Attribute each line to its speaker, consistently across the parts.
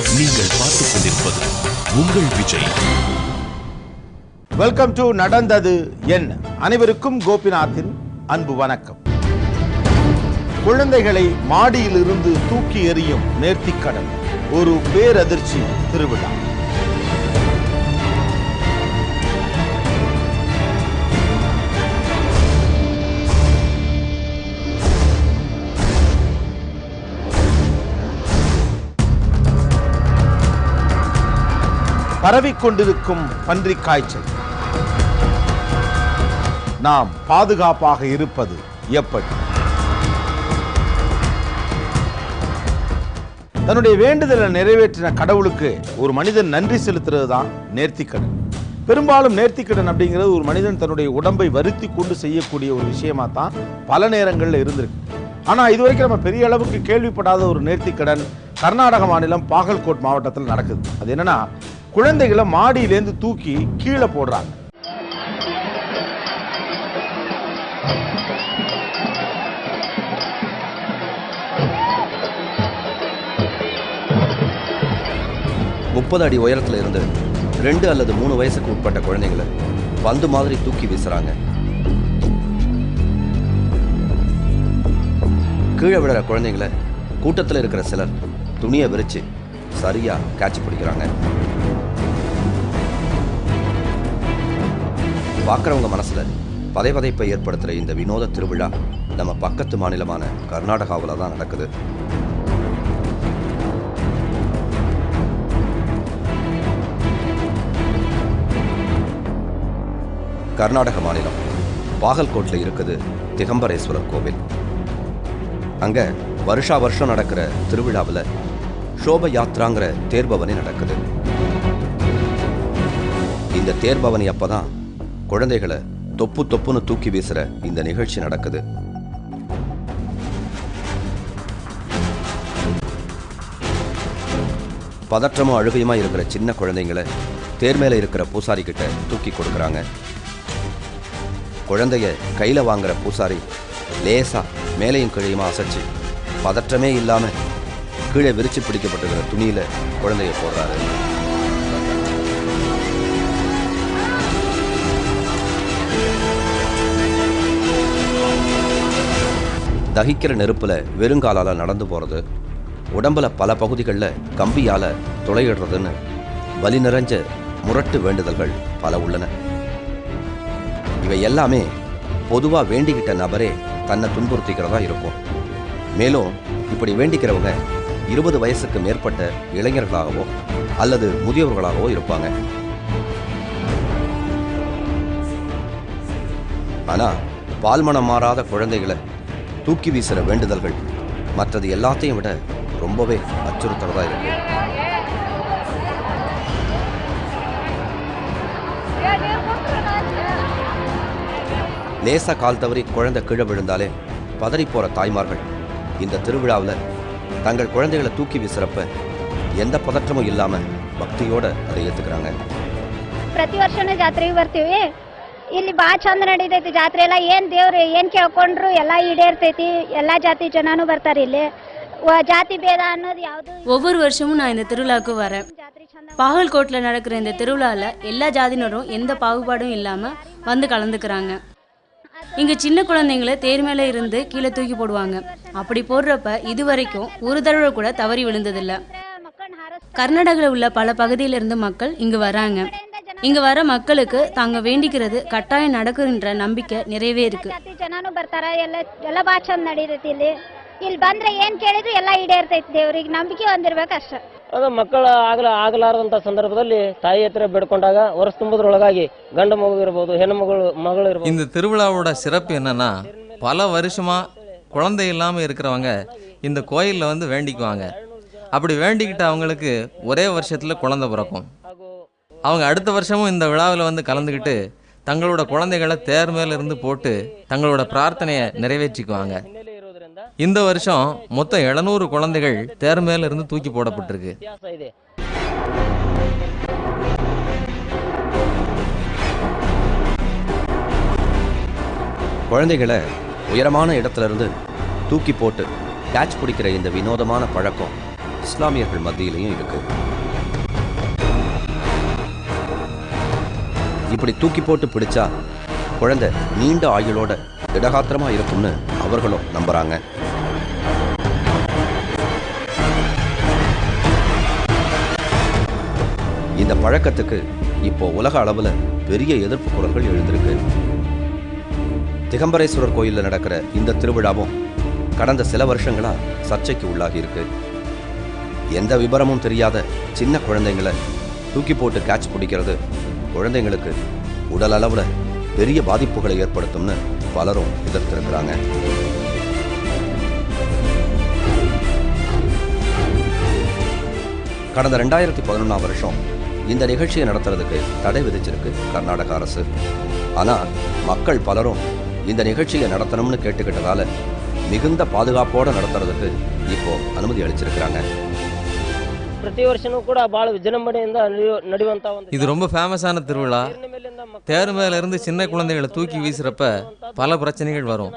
Speaker 1: நீங்கள் பார்த்துக் கொண்டிருப்பது உங்கள் விஜய்.
Speaker 2: வெல்கம் டு நடந்தது என்ன. அனைவருக்கும் கோபிநாத்தின் அன்பு வணக்கம். குழந்தைகளை மாடியிலிருந்து தூக்கி எறியும் நேர்த்திக்கடன் ஒரு பேரதிர்ச்சி திருவிழா. பரவிக்கொண்டிருக்கும் பன்றிக் காய்ச்சல். நாம் பாதுகாப்பாக இருப்பது எப்படி? தன்னுடைய வேண்டுதலை நிறைவேற்றின கடவுளுக்கு ஒரு மனிதன் நன்றி செலுத்துறது தான் நேர்த்திக்கடன். பெரும்பாலும் நேர்த்திக்கடன் அப்படிங்கிறது ஒரு மனிதன் தன்னுடைய உடம்பை வருத்தி கொண்டு செய்யக்கூடிய ஒரு விஷயமா தான் பல நேரங்களில் இருந்திருக்கு. ஆனால் இதுவரைக்கும் நம்ம பெரிய அளவுக்கு கேள்விப்படாத ஒரு நேர்த்திக்கடன் கர்நாடக மாநிலம் பாகல்கோட் மாவட்டத்தில் நடக்குது. அது என்னன்னா, குழந்தைகளை மாடியிலேருந்து தூக்கி கீழே போடுறாங்க.
Speaker 3: முப்பது அடி உயரத்துல இருந்து 2 அல்லது 3 வயசுக்கு உட்பட்ட குழந்தைகளை பந்து மாதிரி தூக்கி வீசுறாங்க. கீழே விடுற குழந்தைங்களை கூட்டத்தில் இருக்கிற சிலர் துணியை விரிச்சு சரியா கேட்ச் பிடிக்கிறாங்க. பார்க்குறவங்க மனசுல பதைப்பை ஏற்படுத்துகிற இந்த வினோத திருவிழா நம்ம பக்கத்து மாநிலமான கர்நாடகாவில் தான் நடக்குது. கர்நாடக மாநிலம் பாகல்கோட்டில் இருக்குது திகம்பரேஸ்வரர் கோவில். அங்க வருஷம் நடக்கிற திருவிழாவில் சோப யாத்ராங்கிற தேர்பவனி நடக்குது. இந்த தேர்பவனி அப்பதான் குழந்தைகளை தொப்புன்னு தூக்கி வீசுற இந்த நிகழ்ச்சி நடக்குது. பதற்றமும் அழுகையுமா இருக்கிற சின்ன குழந்தைங்களை தேர் மேல இருக்கிற பூசாரி கிட்ட தூக்கி கொடுக்கறாங்க. குழந்தைய கையில வாங்குற பூசாரி லேசா மேலையும் கீழையுமா அசைச்சு பதற்றமே இல்லாம கீழே விரிச்சு பிடிக்கப்பட்டிருக்கிற துணியில குழந்தைய போடுறாரு. தகிக்கிற நெருப்புல வெறுங்காலால நடந்து போறது, உடம்புல பல பகுதிகளில் கம்பியால துளையிடுறதுன்னு வலி நிறைஞ்ச முரட்டு வேண்டுதல்கள் பல உள்ளன. இவை எல்லாமே பொதுவா வேண்டிக்கிட்ட நபரே தன்னை துன்புறுத்திக்கிறதா இருக்கும். மேலும் இப்படி வேண்டிக்கிறவங்க 20 வயசுக்கு மேற்பட்ட இளைஞர்களாகவோ அல்லது முதியவர்களாகவோ இருப்பாங்க. ஆனா பால்மனம் மாறாத குழந்தைகளை தூக்கி வீசுற வேண்டுதல்கள் மற்றது எல்லாத்தையும் விட ரொம்பவே அச்சுறுத்துறதா இருக்கு. லேசா கால் தவறி குழந்தை கீழே விழுந்தாலே பதறி போற தாய்மார்கள் இந்த திருவிழாவில் தங்கள் குழந்தைகளை தூக்கி வீசுறப்ப எந்த பதற்றமும் இல்லாம பக்தியோட அதை ஏத்துக்கிறாங்க.
Speaker 4: ಪ್ರತಿ ವರ್ಷನೇ ಜಾತ್ರೆಗೆ ಬರ್ತೀವಿ. ಇಲ್ಲಿ ಭಾಳ ಚಂದ ನಡೀತೈತಿ ಜಾತ್ರೆ ಎಲ್ಲ. ಏನು ದೇವ್ರು ಏನು ಕೇಳ್ಕೊಂಡ್ರು ಎಲ್ಲ ಈಡೇರ್ತೈತಿ. ಎಲ್ಲ ಜಾತಿ ಜನನೂ ಬರ್ತಾರೆ. ಇಲ್ಲಿ ஜாதி பேதா ಅನ್ನೋದು ಯಾವುದು.
Speaker 5: ஒவ்வொரு வருஷமும் நான் இந்த திருவிழாவுக்கு வரேன். பாகல்கோட்டில் நடக்கிற இந்த திருவிழாவில் எல்லா ஜாதியினரும் எந்த பாகுபாடும் இல்லாமல் வந்து கலந்துக்கிறாங்க. இங்கே சின்ன குழந்தைங்களை தேர் மேலே இருந்து கீழே தூக்கி போடுவாங்க. அப்படி போடுறப்ப இதுவரைக்கும் ஒரு தடவை கூட தவறி விழுந்ததில்லை. கர்நாடகாவில் உள்ள பல பகுதியிலிருந்து மக்கள் இங்கு வராங்க. இங்க வர மக்களுக்கு தாங்க வேண்டிக்கிறது கட்டாயம் நடக்குன்ற நம்பிக்கை நிறையவே இருக்கு.
Speaker 4: ಜನನೂ ಬರ್ತಾರ. ಎಲ್ಲ ಭಾಳ ಚಂದ ನಡೀತೈತಿ. ಇಲ್ಲಿ ಬಂದ್ರೆ ಏನ್ ಕೇಳಿದ್ರು ಎಲ್ಲ ಈಡೇರ್ತೈತಿ. ದೇವ್ರಿಗೆ ನಂಬಿಕೆ ಹೊಂದಿರ್ಬೇಕು ಅಷ್ಟೇ.
Speaker 6: ಅದು ಮಕ್ಕಳ ಆಗಲಾರದಂತ ಸಂದರ್ಭದಲ್ಲಿ ತಾಯಿ ಹತ್ರ ಬೇಡ್ಕೊಂಡಾಗ ವರ್ಷ ತುಂಬುದ್ರೊಳಗಾಗಿ ಗಂಡ ಮಗು ಇರಬಹುದು, ಹೆಣ್ಣು ಮಗಳು ಇರಬಹುದು.
Speaker 7: இந்த திருவிழாவோட சிறப்பு என்னன்னா, பல வருஷமா குழந்தை இல்லாம இருக்கிறவங்க இந்த கோயில்ல வந்து வேண்டிக்குவாங்க. அப்படி வேண்டிக்கிட்ட அவங்களுக்கு ஒரே வருஷத்துல குழந்தை பிறக்கும். அவங்க அடுத்த வருஷமும் இந்த விழாவில் வந்து கலந்துக்கிட்டு தங்களோட குழந்தைகளை தேர் மேல இருந்து போட்டு தங்களோட பிரார்த்தனையை நிறைவேற்றிக்குவாங்க. இந்த வருஷம் மொத்தம் 700 குழந்தைகள் தேர் மேல இருந்து தூக்கி போடப்பட்டிருக்கு.
Speaker 3: குழந்தைகளை உயரமான இடத்துல இருந்து தூக்கி போட்டு கேட்ச் பிடிக்கிற இந்த வினோதமான பழக்கம் இஸ்லாமியர்கள் மத்தியிலையும் இருக்கு. இப்படி தூக்கி போட்டு பிடிச்சா குழந்தை நீண்ட ஆயுளோட திடகாத்திரமா இருக்கும்னு அவர்களும் நம்புறாங்க. இந்த பழக்கத்துக்கு இப்போ உலக அளவுல பெரிய எதிர்ப்பு குரல்கள் எழுந்திருக்கு. திகம்பரேஸ்வரர் கோயிலில் நடக்கிற இந்த திருவிழாவும் கடந்த சில வருஷங்களா சர்ச்சைக்கு உள்ளாகி இருக்கு. எந்த விபரமும் தெரியாத சின்ன குழந்தைங்களை தூக்கி போட்டு கேட்ச் பிடிக்கிறது குழந்தைங்களுக்கு உடல் அளவுல பெரிய பாதிப்புகளை ஏற்படுத்தும்னு பலரும் எதிர்த்திருக்கிறாங்க. கடந்த 2011ஆம் வருஷம் இந்த நிகழ்ச்சியை நடத்துறதுக்கு தடை விதிச்சிருக்கு கர்நாடக அரசு. ஆனா மக்கள் பலரும் இந்த நிகழ்ச்சியை நடத்தணும்னு கேட்டுக்கிட்டதால மிகுந்த பாதுகாப்போட நடத்துறதுக்கு இப்போ ಅನುಮತಿ ಅಳಿಸಿರುತ್ತಾರೆ.
Speaker 6: ಪ್ರತಿ ವರ್ಷನೂ ಕೂಡ ಬಹಳ ವಿಜೃಂಭಣೆಯಿಂದ ನಡೆಯುವಂತ ಒಂದು
Speaker 7: இது ரொம்ப ஃபேமஸான திருவிழா. தேர் மேல இருந்து சின்ன குழந்தைகளை தூக்கி வீசுறப்ப பல பிரச்சனைகள் வரும்.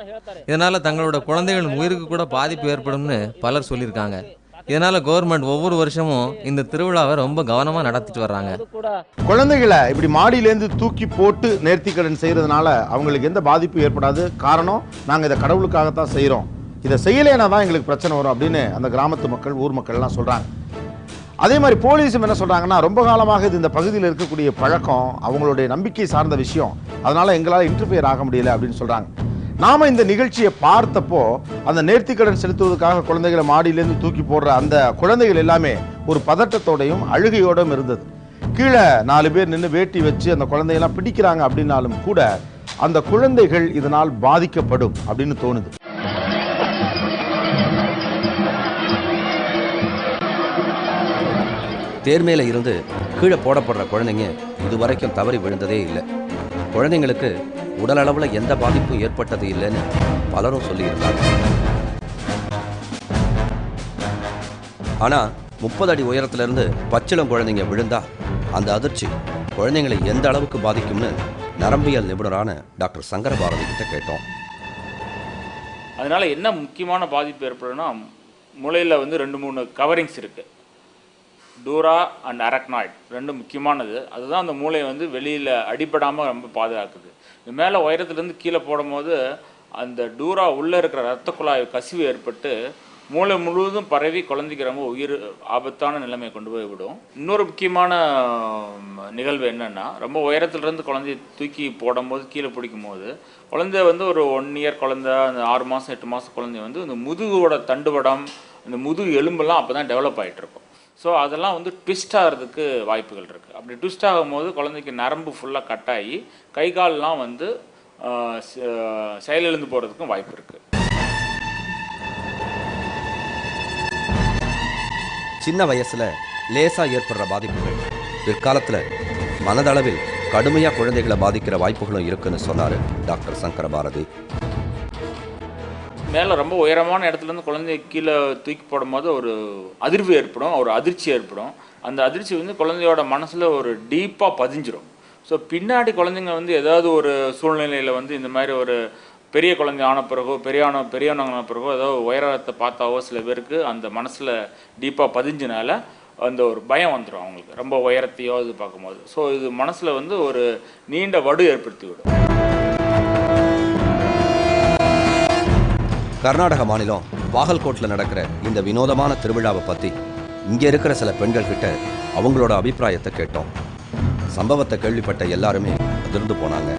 Speaker 7: இதனால தங்களோட குழந்தைகள் உயிருக்கு கூட பாதிப்பு ஏற்படும்னு பலர் சொல்லியிருக்காங்க. இதனால கவர்மெண்ட் ஒவ்வொரு வருஷமும் இந்த திருவிழாவை ரொம்ப கவனமா நடத்திட்டு வர்றாங்க.
Speaker 2: குழந்தைகளை இப்படி மாடியிலேருந்து தூக்கி போட்டு நேர்த்திக்கடன் செய்யறதுனால அவங்களுக்கு எந்த பாதிப்பும் ஏற்படாது. காரணம், நாங்கள் இதை கடவுளுக்காகத்தான் செய்கிறோம், இதை செய்யலைன்னா தான் எங்களுக்கு பிரச்சனை வரும் அப்படின்னு அந்த கிராமத்து மக்கள் ஊர் மக்கள்லாம் சொல்கிறாங்க. அதே மாதிரி போலீஸும் என்ன சொல்கிறாங்கன்னா, ரொம்ப காலமாக இது இந்த பகுதியில் இருக்கக்கூடிய பழக்கம், அவங்களுடைய நம்பிக்கை சார்ந்த விஷயம், அதனால் எங்களால் இன்டர்ஃபியர் ஆக முடியல அப்படின்னு சொல்கிறாங்க. நாம் இந்த நிகழ்ச்சியை பார்த்தப்போ அந்த நேர்த்திக்கடன் செலுத்துவதற்காக குழந்தைகளை மாடியிலேருந்து தூக்கி போடுற அந்த குழந்தைகள் எல்லாமே ஒரு பதட்டத்தோடையும் அழுகையோடும் இருந்தது. கீழே 4 பேர் நின்று வேட்டி வச்சு அந்த குழந்தையெல்லாம் பிடிக்கிறாங்க அப்படின்னாலும் கூட அந்த குழந்தைகள் இதனால் பாதிக்கப்படும் அப்படின்னு தோணுது.
Speaker 3: தேர் மேல இருந்து கீழே போடப்படுற குழந்தைங்க இதுவரைக்கும் தவறி விழுந்ததே இல்லை. குழந்தைங்களுக்கு உடல் அளவுல எந்த பாதிப்பும் ஏற்பட்டது இல்லைன்னு பலரும் சொல்லியிருந்தாங்க. ஆனா 30 அடி உயரத்திலிருந்து பச்சிளம் குழந்தைங்க விழுந்தா அந்த அதிர்ச்சி குழந்தைங்களை எந்த அளவுக்கு பாதிக்கும்னு நரம்பியல் நிபுணரான டாக்டர் சங்கரபாரதி கிட்ட கேட்டோம்.
Speaker 8: அதனால என்ன முக்கியமான பாதிப்பு ஏற்படும்னா, மூளையில் 2-3 கவரிங்ஸ் இருக்கு. டூரா அண்ட் அரக்னாய்ட் ரெண்டும் முக்கியமானது. அதுதான் அந்த மூளையை வெளியில் அடிபடாமல் ரொம்ப பாதுகாக்குது. இது மேலே உயரத்துலேருந்து கீழே போடும்போது அந்த டூரா உள்ளே இருக்கிற இரத்த குழாய் கசிவு ஏற்பட்டு மூளை முழுவதும் பரவி குழந்தைக்கு ரொம்ப உயிர் ஆபத்தான நிலைமையை கொண்டு போய் விடும். இன்னொரு முக்கியமான நிகழ்வு என்னென்னா, ரொம்ப உயரத்துலேருந்து குழந்தைய தூக்கி போடும்போது கீழே பிடிக்கும் போது குழந்தை ஒரு 1 இயர் குழந்தை, அந்த 6 மாதம் 8 மாதம் குழந்தை இந்த முதுகோட தண்டுவடம், இந்த முதுகு எலும்பெல்லாம் அப்போ தான் டெவலப் ஆகிட்டுருக்கும். ஸோ அதெல்லாம் ட்விஸ்ட் ஆகிறதுக்கு வாய்ப்புகள் இருக்குது. அப்படி ட்விஸ்ட் ஆகும்போது குழந்தைக்கு நரம்பு ஃபுல்லாக கட் ஆகி கை கால்லாம் செயலிழந்து போகிறதுக்கும் வாய்ப்பு இருக்குது.
Speaker 3: சின்ன வயசுல லேசா ஏற்படுற பாதிப்புகள் பிற்காலத்தில் மனதளவில் கடுமையாக குழந்தைகளை பாதிக்கிற வாய்ப்புகளும் இருக்குன்னு சொன்னார் டாக்டர் சங்கரபாரதி.
Speaker 8: மேலே ரொம்ப உயரமான இடத்துலேருந்து குழந்தைய கீழே தூக்கி போடும்போது ஒரு அதிர்வு ஏற்படும், ஒரு அதிர்ச்சி ஏற்படும். அந்த அதிர்ச்சி குழந்தையோட மனசில் ஒரு டீப்பாக பதிஞ்சிரும். ஸோ பின்னாடி குழந்தைங்க ஏதாவது ஒரு சூழ்நிலையில் இந்த மாதிரி ஒரு பெரிய குழந்தை ஆன பிறகோ பெரியவனான பிறகோ ஏதாவது உயரத்தை பார்த்தாவோ சில பேருக்கு அந்த மனசில் டீப்பாக பதிஞ்சனால அந்த ஒரு பயம் வந்துடும் அவங்களுக்கு, ரொம்ப உயரத்தையோ இது பார்க்கும்போது. ஸோ இது மனசில் ஒரு நீண்ட வடு ஏற்படுத்தி விடும்.
Speaker 3: கர்நாடக மாநிலம் பாகல்கோட்டில் நடக்கிற இந்த வினோதமான திருவிழாவை பற்றி இங்கே இருக்கிற சில பெண்கள் கிட்ட அவங்களோட அபிப்பிராயத்தை கேட்டோம். சம்பவத்தை கேள்விப்பட்ட எல்லாருமே அதிர்ந்து போனாங்க.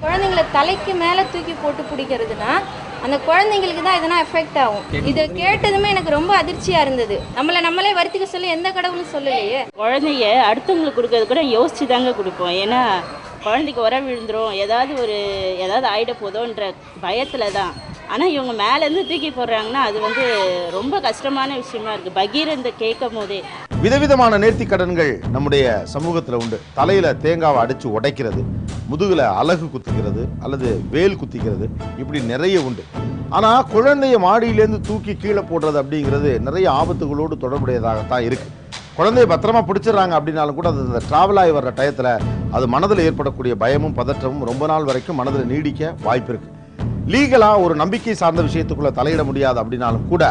Speaker 9: குழந்தைங்களை தலைக்கு மேலே தூக்கி போட்டு பிடிக்கிறதுனா அந்த குழந்தைங்களுக்கு தான் எதனா எஃபெக்ட் ஆகும். இதை கேட்டதுமே எனக்கு ரொம்ப அதிர்ச்சியாக இருந்தது. நம்மளே வருத்திக்க சொல்லி எந்த கடவுளும் சொல்லலையே.
Speaker 10: குழந்தைய அடுத்தவங்களுக்கு கொடுக்கறது கூட யோசிச்சு தாங்க கொடுப்போம். ஏன்னா குழந்தைக்கு உரம் விழுந்துரும், ஏதாவது ஆயிட போதோன்ற பயத்தில் தான். ஆனால் இவங்க மேலேருந்து தூக்கி போடுறாங்கன்னா அது ரொம்ப கஷ்டமான விஷயமா இருக்குது. பகீரந்த கேட்கும் போதே
Speaker 2: விதவிதமான நேர்த்தி கடன்கள் நம்முடைய சமூகத்தில் உண்டு. தலையில் தேங்காவை அடித்து உடைக்கிறது, முதுகில் அலகு குத்திக்கிறது அல்லது வேல் குத்திக்கிறது, இப்படி நிறைய உண்டு. ஆனால் குழந்தைய மாடியிலேருந்து தூக்கி கீழே போடுறது அப்படிங்கிறது நிறைய ஆபத்துகளோடு தொடர்புடையதாகத்தான் இருக்குது. குழந்தைய பத்திரமா பிடிச்சிடறாங்க அப்படின்னாலும் கூட அது இந்த ட்ராவல் ஆகி வர்ற டயத்தில் அது மனதில் ஏற்படக்கூடிய பயமும் பதற்றமும் ரொம்ப நாள் வரைக்கும் மனதில் நீடிக்க வாய்ப்பு இருக்குது. லீகலாக ஒரு நம்பிக்கை சார்ந்த விஷயத்துக்குள்ளே தலையிட முடியாது அப்படின்னாலும் கூட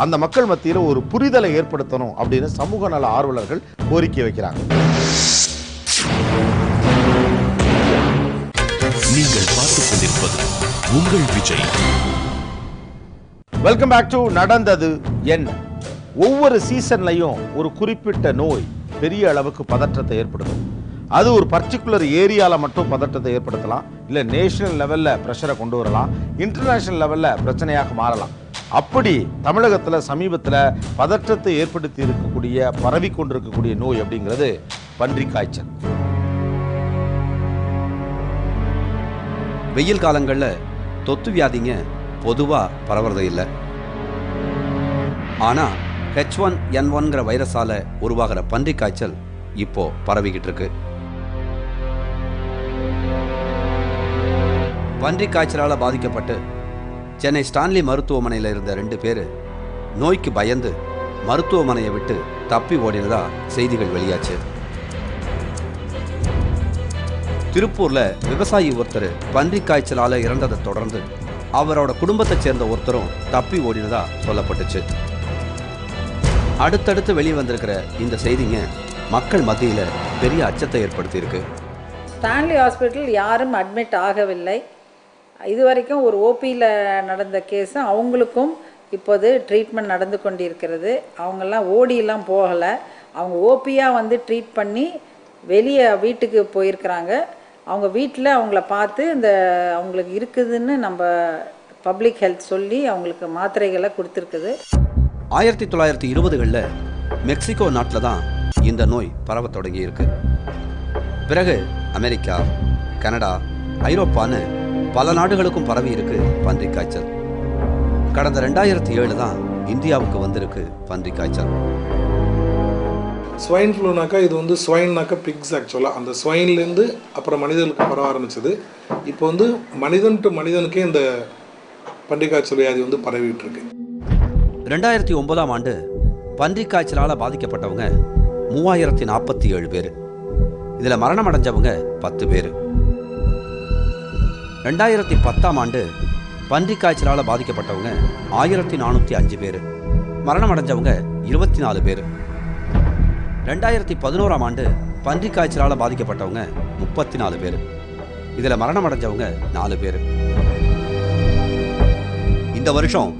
Speaker 2: அந்த மக்கள் மத்தியில் ஒரு புரிதலை ஏற்படுத்தணும் அப்படின்னு சமூக நல ஆர்வலர்கள் கோரிக்கை வைக்கிறாங்க.
Speaker 1: நீங்கள் பார்த்துக் கொண்டிருப்பது உங்கள் விஜய்.
Speaker 2: வெல்கம் பேக் டு நடந்தது என்ன. ஒவ்வொரு சீசன்லையும் ஒரு குறிப்பிட்ட நோய் பெரிய அளவுக்கு பதற்றத்தை ஏற்படுத்தும். அது ஒரு பர்டிகுலர் ஏரியாவில் மட்டும் பதற்றத்தை ஏற்படுத்தலாம், இல்லை நேஷனல் லெவலில் ப்ரெஷரை கொண்டு வரலாம், இன்டர்நேஷனல் லெவலில் பிரச்சனையாக மாறலாம். அப்படி தமிழகத்தில் சமீபத்தில் பதற்றத்தை ஏற்படுத்தி இருக்கக்கூடிய பரவி கொண்டிருக்கக்கூடிய நோய் அப்படிங்கிறது பன்றிக் காய்ச்சல்.
Speaker 3: வெயில் காலங்களில் தொத்து வியாதிங்க பொதுவாக பரவுறதே இல்லை. ஆனால் H1N1ங்கிற வைரஸால் உருவாகிற பன்றிக் காய்ச்சல் இப்போ பரவிக்கிட்டு இருக்கு. பன்றிக் காய்ச்சலால் பாதிக்கப்பட்டு சென்னை ஸ்டான்லி மருத்துவமனையில் இருந்த 2 பேர் நோய்க்கு பயந்து மருத்துவமனையை விட்டு தப்பி ஓடினதா செய்திகள் வெளியாச்சு. திருப்பூரில் விவசாயி ஒருத்தர் பன்றிக் காய்ச்சலால் இறந்ததை தொடர்ந்து அவரோட குடும்பத்தைச் சேர்ந்த ஒருத்தரும் தப்பி ஓடினதா சொல்லப்பட்டுச்சு. அடுத்தடுத்து வெளிவந்திருக்கிற இந்த செய்திங்க மக்கள் மத்தியில் பெரிய அச்சத்தை ஏற்படுத்தியிருக்கு.
Speaker 11: ஸ்டான்லி ஹாஸ்பிட்டல் யாரும் அட்மிட் ஆகவில்லை. இதுவரைக்கும் ஒரு ஓபியில் நடந்த கேஸு அவங்களுக்கும் இப்போது ட்ரீட்மெண்ட் நடந்து கொண்டிருக்கிறது. அவங்கெல்லாம் ஓடியெல்லாம் போகலை, அவங்க ஓபியாக வந்து ட்ரீட் பண்ணி வெளியே வீட்டுக்கு போயிருக்கிறாங்க. அவங்க வீட்டில் அவங்கள பார்த்து இந்த அவங்களுக்கு இருக்குதுன்னு நம்ம பப்ளிக் ஹெல்த் சொல்லி அவங்களுக்கு மாத்திரைகளை கொடுத்துருக்குது.
Speaker 3: 1920களில் மெக்சிகோ நாட்டில் தான் இந்த நோய் பரவ தொடங்கி இருக்கு. பிறகு அமெரிக்கா, கனடா, ஐரோப்பான்னு பல நாடுகளுக்கும் பரவி இருக்கு பன்றிக் காய்ச்சல். கடந்த 2007 தான் இந்தியாவுக்கு வந்திருக்கு பன்றிக் காய்ச்சல்.
Speaker 12: ஸ்வைன் ஃப்ளூனாக்கா இது வந்து ஸ்வைன்னாக்கா பிக்ஸ் ஆக்சுவலாக அந்த ஸ்வைன்லேருந்து அப்புறம் மனிதர்களுக்கு பரவ ஆரம்பிச்சது. இப்போ வந்து மனிதன் டு மனிதனுக்கே இந்த பன்றிக் காய்ச்சல் வியாதி வந்து பரவிட்டு இருக்கு.
Speaker 3: 2009ஆம் ஆண்டு பன்றிக் காய்ச்சலால் பாதிக்கப்பட்டவங்க 3047 பேர். இதில் மரணம் அடைஞ்சவங்க 10 பேர். 2010ஆம் ஆண்டு பன்றிக் காய்ச்சலால் பாதிக்கப்பட்டவங்க 1405 பேர். மரணம் அடைஞ்சவங்க 24 பேர். 2011ஆம் ஆண்டு பன்றிக் காய்ச்சலால் பாதிக்கப்பட்டவங்க 34 பேர். இதில் மரணம் அடைஞ்சவங்க 4 பேர். இந்த வருஷம்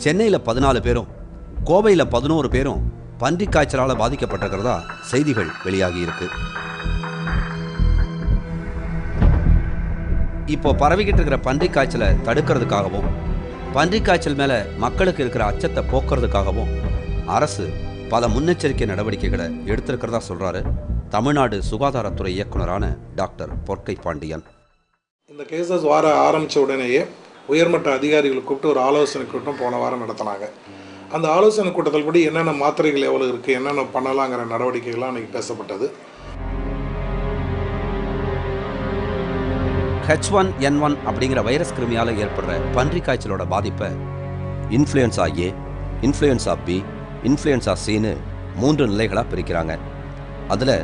Speaker 3: சென்னையில் 14 பேரும் கோவையில் 11 பேரும் பன்றிக் காய்ச்சலால் பாதிக்கப்பட்டிருக்கிறதா செய்திகள் வெளியாகி இருக்கு. இப்போ பரவிக்கிட்டு இருக்கிற பன்றிக் காய்ச்சலை தடுக்கிறதுக்காகவும் பன்றிக் காய்ச்சல் மேலே மக்களுக்கு இருக்கிற அச்சத்தை போக்குறதுக்காகவும் அரசு பல முன்னெச்சரிக்கை நடவடிக்கைகளை எடுத்திருக்கிறதா சொல்றாரு தமிழ்நாடு சுகாதாரத்துறை இயக்குனரான டாக்டர் பொற்கை பாண்டியன்.
Speaker 12: இந்த கேசஸ் வர ஆரம்பித்த உடனேயே உயர்மட்ட அதிகாரிகளை கூப்பிட்டு ஒரு ஆலோசனை கூட்டம் போன வாரம் நடத்தினாங்க. அந்த ஆலோசனை கூட்டத்தில் படி என்னென்ன மாத்திரைகள் எவ்வளோ இருக்குது, என்னென்ன பண்ணலாங்கிற நடவடிக்கைகள்லாம் அன்றைக்கி பேசப்பட்டது.
Speaker 3: H1N1 அப்படிங்கிற வைரஸ் கிருமியால் ஏற்படுற பன்றிக் காய்ச்சலோட பாதிப்பை influenza A, influenza B, influenza சின்னு 3 நிலைகளாக பிரிக்கிறாங்க. அதில்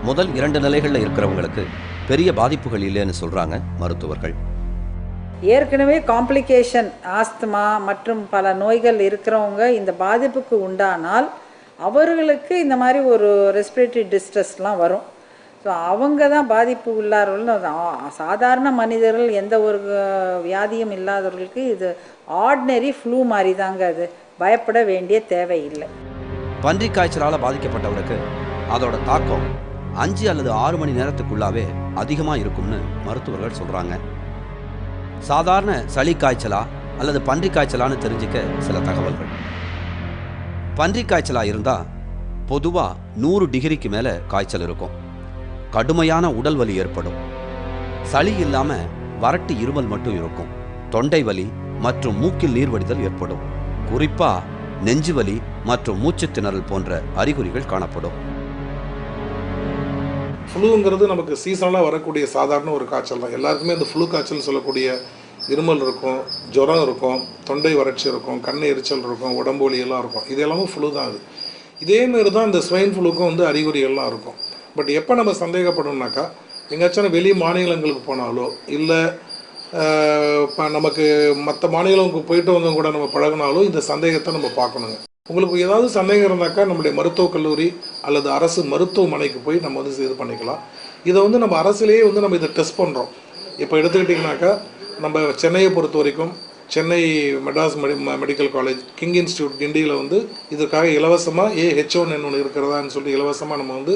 Speaker 3: முதல் 2 நிலைகளில் இருக்கிறவங்களுக்கு பெரிய பாதிப்புகள் இல்லைன்னு சொல்கிறாங்க மருத்துவர்கள்.
Speaker 11: ஏற்கனவே காம்ப்ளிகேஷன் ஆஸ்துமா மற்றும் பல நோய்கள் இருக்கிறவங்க இந்த பாதிப்புக்கு உண்டானால் அவர்களுக்கு இந்த மாதிரி ஒரு ரெஸ்பிரேட்டரி டிஸ்ட்ரெஸ்லாம் வரும். ஸோ அவங்க தான் பாதிப்பு உள்ளார்கள். சாதாரண மனிதர்கள் எந்த ஒரு வியாதியும் இல்லாதவர்களுக்கு இது ஆர்டினரி ஃப்ளூ மாதிரி தாங்க, அது பயப்பட வேண்டிய தேவையில்லை.
Speaker 3: பன்றிக் காய்ச்சலால் பாதிக்கப்பட்டவருக்கு அதோட தாக்கம் 5 அல்லது 6 மணி நேரத்துக்குள்ளாவே அதிகமாக இருக்கும்னு மருத்துவர்கள் சொல்கிறாங்க. சாதாரண சளி காய்ச்சலா அல்லது பன்றிக் காய்ச்சலான்னு தெரிஞ்சுக்க சில தகவல்கள். பன்றிக் காய்ச்சலா இருந்தால் பொதுவாக 100 டிகிரிக்கு மேலே காய்ச்சல் இருக்கும். கடுமையான உடல் வலி ஏற்படும். சளி இல்லாமல் வறட்டு இருமல் மட்டும் இருக்கும். தொண்டை வலி மற்றும் மூக்கில் நீர்வடிதல் ஏற்படும். குறிப்பாக நெஞ்சு வலி மற்றும் மூச்சு திணறல் போன்ற அறிகுறிகள் காணப்படும்.
Speaker 12: ஃப்ளூங்கிறது நமக்கு சீசனலாக வரக்கூடிய சாதாரண ஒரு காய்ச்சல் தான். எல்லாருக்குமே இந்த ஃப்ளூ காய்ச்சல் சொல்லக்கூடிய இருமல் இருக்கும், ஜுரம் இருக்கும், தொண்டை வறட்சி இருக்கும், கண் எரிச்சல் இருக்கும், உடம்பு வலியெல்லாம் இருக்கும். இது எல்லாமே ஃப்ளூ தான். அது இதேமாரி தான் இந்த ஸ்வைன் ஃப்ளூக்கும் வந்து அறிகுறிகள்லாம் இருக்கும். பட் எப்போ நம்ம சந்தேகப்படணும்னாக்கா எங்கேயாச்சும் வெளி மாநிலங்களுக்கு போனாலோ இல்லை இப்போ நமக்கு மற்ற மாநிலங்களுக்கு போயிட்டு வந்தவங்க கூட நம்ம பழகினாலும் இந்த சந்தேகத்தை நம்ம பார்க்கணுங்க. உங்களுக்கு ஏதாவது சந்தேகம் இருந்தாக்கா நம்முடைய மருத்துவக் கல்லூரி அல்லது அரசு மருத்துவமனைக்கு போய் நம்ம வந்து இது பண்ணிக்கலாம். இதை வந்து நம்ம அரசுலேயே வந்து நம்ம இதை டெஸ்ட் பண்ணுறோம். இப்போ எடுத்துக்கிட்டிங்கனாக்கா நம்ம சென்னையை பொறுத்த வரைக்கும் Chennai Madras medical college, king institute கிண்டியில் வந்து இதற்காக இலவசமாக AH1N1 ஒன்று இருக்கிறதான்னு சொல்லி இலவசமாக நம்ம வந்து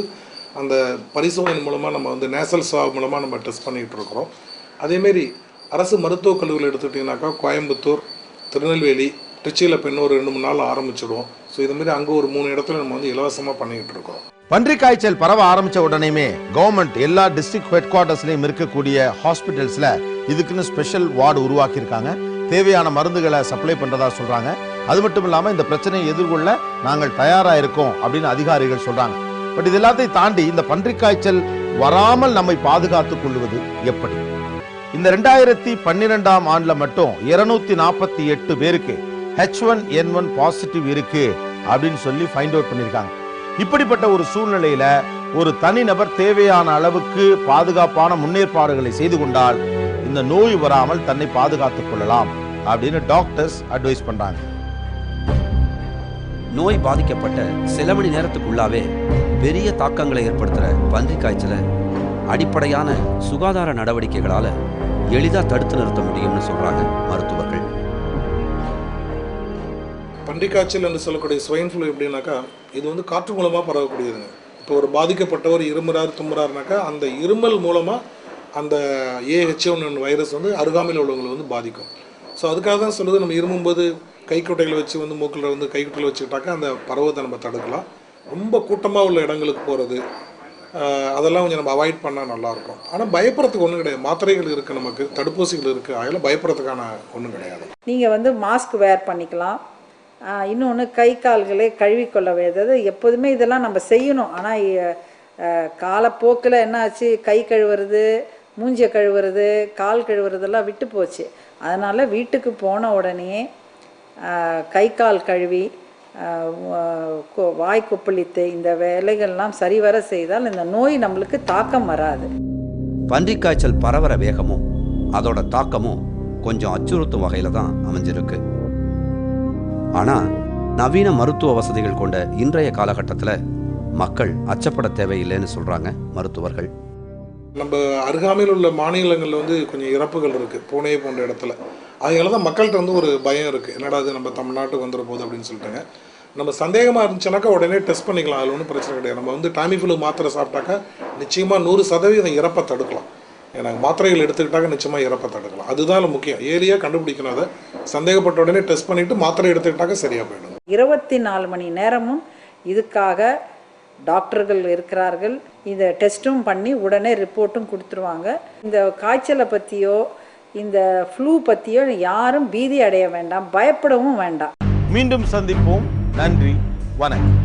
Speaker 12: அந்த பரிசோதனை மூலமாக நம்ம வந்து நேசல் ஸ்வாப் மூலமாக நம்ம டெஸ்ட் பண்ணிகிட்டு இருக்கிறோம். அதேமாரி அரசு மருத்துவக் கல்லூரியில் எடுத்துக்கிட்டிங்கனாக்கா கோயம்புத்தூர், திருநெல்வேலி, திருச்சியில் இப்போ இன்னொரு 2-3 நாள் ஆரம்பிச்சிடுவோம். ஸோ இதுமாரி அங்கே ஒரு 3 இடத்துல நம்ம வந்து இலவசமாக பண்ணிக்கிட்டு இருக்கோம்.
Speaker 2: பன்றிக் காய்ச்சல் பரவ ஆரம்பிச்ச உடனேயுமே கவர்மெண்ட் எல்லா டிஸ்ட்ரிக்ட் ஹெட் குவார்ட்டர்ஸ்லையும் இருக்கக்கூடிய ஹாஸ்பிட்டல்ஸில் இதுக்குன்னு ஸ்பெஷல் வார்டு உருவாக்கியிருக்காங்க. தேவையான மருந்துகளை சப்ளை பண்ணுறதா சொல்கிறாங்க. அது மட்டும் இல்லாமல் இந்த பிரச்சனையை எதிர்கொள்ள நாங்கள் தயாராக இருக்கோம் அப்படின்னு அதிகாரிகள் சொல்கிறாங்க. பட் இது எல்லாத்தையும் தாண்டி இந்த பன்றிக் காய்ச்சல் வராமல் நம்மை பாதுகாத்துக் கொள்வது எப்படி? இந்த 2012ஆம் ஆண்டுல மட்டும் 248 பேருக்கு H1N1 பாசிட்டிவ் இருக்கு அப்படின்னு சொல்லி ஃபைண்ட் அவுட் பண்ணியிருக்காங்க. இப்படிப்பட்ட ஒரு சூழ்நிலையில ஒரு தனிநபர் தேவையான அளவுக்கு பாதுகாப்பான முன்னேற்பாடுகளை செய்து கொண்டால் இந்த நோய் வராமல் தன்னை பாதுகாத்துக் கொள்ளலாம் அப்படின்னு டாக்டர்ஸ் அட்வைஸ் பண்றாங்க.
Speaker 3: நோய் பாதிக்கப்பட்ட சில மணி நேரத்துக்குள்ளாவே பெரிய தாக்கங்களை ஏற்படுத்துகிற பன்றிக் காய்ச்சலை அடிப்படையான சுகாதார நடவடிக்கைகளால் எளிதாக தடுத்து நிறுத்த முடியும்னு சொல்கிறாங்க மருத்துவர்கள்.
Speaker 12: பன்றிக் காய்ச்சல் என்று சொல்லக்கூடிய ஸ்வைன் ஃப்ளூ எப்படின்னாக்கா இது வந்து காற்று மூலமாக பரவக்கூடியதுங்க. இப்போ ஒரு பாதிக்கப்பட்டவர் இருமுறார் தும்புறாருனாக்கா அந்த இருமல் மூலமாக அந்த AH1N1 வைரஸ் வந்து அருகாமையில் உள்ளவங்களை வந்து பாதிக்கும். ஸோ அதுக்காக தான் சொல்லுது, நம்ம இருமும்போது கைக்குட்டைகளை வச்சு வந்து மூக்கில் வந்து கைக்குட்டையில் வச்சுக்கிட்டாக்கா அந்த பரவத்தை நம்ம தடுக்கலாம். ரொம்ப கூட்டமாக உள்ள இடங்களுக்கு போகிறது அதெல்லாம் கொஞ்சம் நம்ம அவாய்ட் பண்ணால் நல்லாயிருக்கும். ஆனால் பயப்படுறதுக்கு ஒன்றும் கிடையாது. மாத்திரைகள் இருக்குது, நமக்கு தடுப்பூசிகள் இருக்குது, அதில் பயப்படுறதுக்கான ஒன்றும் கிடையாது.
Speaker 11: நீங்கள் வந்து மாஸ்க் வேர் பண்ணிக்கலாம். இன்னொன்று கை கால்களை கழுவிக்கொள்ள வேண்டியது எப்போதுமே இதெல்லாம் நம்ம செய்யணும். ஆனால் காலப்போக்கில் என்ன ஆச்சு, கை கழுவுறது, மூஞ்சியை கழுவுறது, கால் கழுவுறதெல்லாம் விட்டு போச்சு. அதனால் வீட்டுக்கு போன உடனே கை கால் கழுவி வாய் கொப்பளித்து இந்த வேலைகள்லாம் சரிவர செய்தால் இந்த நோய் நம்மளுக்கு தாக்கம் வராது.
Speaker 3: பன்றிக் காய்ச்சல் பரவற வேகமும் அதோட தாக்கமும் கொஞ்சம் அச்சுறுத்தும் வகையில் தான் அமைஞ்சிருக்கு. ஆனால் நவீன மருத்துவ வசதிகள் கொண்ட இன்றைய காலகட்டத்தில் மக்கள் அச்சப்பட தேவையில்லைன்னு சொல்கிறாங்க மருத்துவர்கள்.
Speaker 12: நம்ம அருகாமையில் உள்ள மாநிலங்களில் வந்து கொஞ்சம் இறப்புகள் இருக்குது, புனே போன்ற இடத்துல. அதனால தான் மக்கள்கிட்ட வந்து ஒரு பயம் இருக்குது, என்னடா அது நம்ம தமிழ்நாட்டுக்கு வந்துட போகுது அப்படின்னு சொல்லிட்டுங்க. நம்ம சந்தேகமாக இருந்துச்சுனாக்கா உடனே டெஸ்ட் பண்ணிக்கலாம், அதில் ஒன்றும் பிரச்சனை கிடையாது. நம்ம வந்து டாமிஃப்ளூ மாத்திரை சாப்பிட்டாக்கா நிச்சயமாக 100% இறப்பை தடுக்கலாம். ஏன்னா மாத்திரைகள் எடுத்துக்கிட்டாக்க நிச்சயமாக இறப்பை தடுக்கலாம். அதுதான் முக்கியம். ஏரியா கண்டுபிடிக்கணும். அதை சந்தேகப்பட்ட உடனே டெஸ்ட் பண்ணிவிட்டு மாத்திரை எடுத்துக்கிட்டாக்க சரியாக போயிடும்.
Speaker 11: 24 மணி நேரமும் இதுக்காக டாக்டர்கள் இருக்கிறார்கள். இந்த டெஸ்ட்டும் பண்ணி உடனே ரிப்போர்ட்டும் கொடுத்துருவாங்க. இந்த காய்ச்சலை பற்றியோ இந்த ஃப்ளூ பற்றியோ யாரும் பீதி அடைய வேண்டாம், பயப்படவும் வேண்டாம்.
Speaker 2: மீண்டும் சந்திப்போம். நன்றி, வணக்கம்.